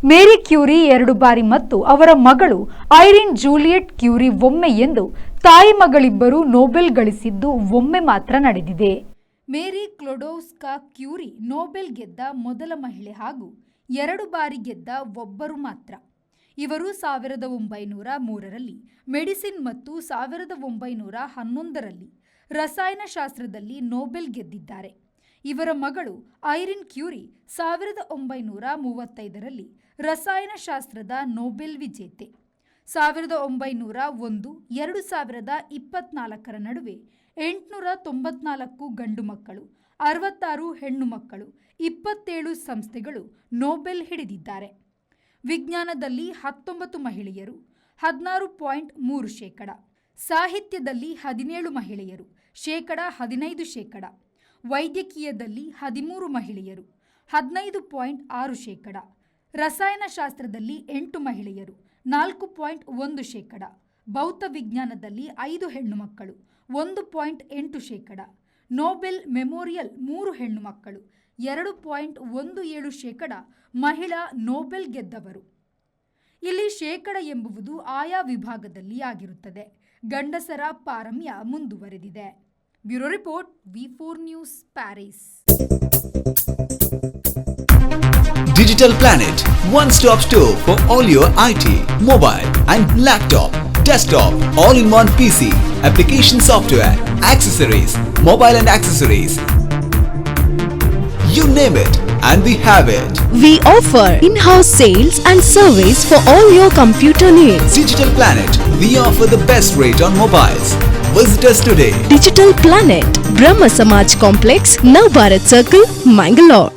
Marie Curie 2 ಬಾರಿ ಮತ್ತು ಅವರ ಮಗಳು ಐರಿನ್ ಜೂಲಿಯೆಟ್ ಕ್ಯೂರಿ ಒಮ್ಮೆ ಎಂದು ತಾಯಿ ಮಗಳಿಬ್ಬರು ನೊಬೆಲ್ ಗಳಿಸಿದ್ದು ಒಮ್ಮೆ ಮಾತ್ರ ನಡೆದಿದೆ. ಮೇರಿ ಕ್ಲೊಡೋವ್ಸ್ಕಾ ಕ್ಯೂರಿ ನೊಬೆಲ್ ಗೆದ್ದ ಮೊದಲ ಮಹಿಳೆ ಹಾಗೂ 2 ಬಾರಿ ಗೆದ್ದ ಒಬ್ಬರು ಮಾತ್ರ. ಇವರು 1903ರಲ್ಲಿ ಮೆಡಿಸಿನ್ ಮತ್ತು 1911ರಲ್ಲಿ ರಸಾಯನಶಾಸ್ತ್ರದಲ್ಲಿ ನೊಬೆಲ್ ಗೆದ್ದಿದ್ದಾರೆ. ಇವರ ಮಗಳು ಐರಿನ್ ಕ್ಯೂರಿ 1935ರಲ್ಲಿ ರಸಾಯನಶಾಸ್ತ್ರದ ನೊಬೆಲ್ ವಿಜೇತೆ. 1901 2024ರ ನಡುವೆ 894 ಗಂಡು ಮಕ್ಕಳು, 66 ಹೆಣ್ಣು ಮಕ್ಕಳು, 27 ಸಂಸ್ಥೆಗಳು ನೊಬೆಲ್ ಹಿಡಿದಿದ್ದಾರೆ. ವಿಜ್ಞಾನದಲ್ಲಿ 19 ಮಹಿಳೆಯರು 16.3%, ಸಾಹಿತ್ಯದಲ್ಲಿ 17 ಮಹಿಳೆಯರು 15%, ವೈದ್ಯಕೀಯದಲ್ಲಿ 13 ಮಹಿಳೆಯರು 15.6%, ರಸಾಯನಶಾಸ್ತ್ರದಲ್ಲಿ 8 ಮಹಿಳೆಯರು 4.1%, ಭೌತ ವಿಜ್ಞಾನದಲ್ಲಿ 5 ಹೆಣ್ಣು ಮಕ್ಕಳು 1.8%, ನೊಬೆಲ್ ಮೆಮೋರಿಯಲ್ 3 ಹೆಣ್ಣು ಮಕ್ಕಳು 2.17% ಮಹಿಳಾ ನೊಬೆಲ್ ಗೆದ್ದವರು. ಇಲ್ಲಿ ಶೇಕಡ ಎಂಬುದು ಆಯಾ ವಿಭಾಗದಲ್ಲಿ ಆಗಿರುತ್ತದೆ. ಗಂಡಸರ ಪಾರಮ್ಯ ಮುಂದುವರೆದಿದೆ. Bureau report, V4 news, Paris. Digital Planet, one-stop store for all your IT, mobile and laptop, desktop, all-in-one PC, application software, accessories, mobile and accessories. You name it and we have it. We offer in-house sales and service for all your computer needs. Digital Planet, we offer the best rate on mobiles. Visit us today. Digital Planet, Brahma Samaj Complex, Nav Bharat Circle, Mangalore.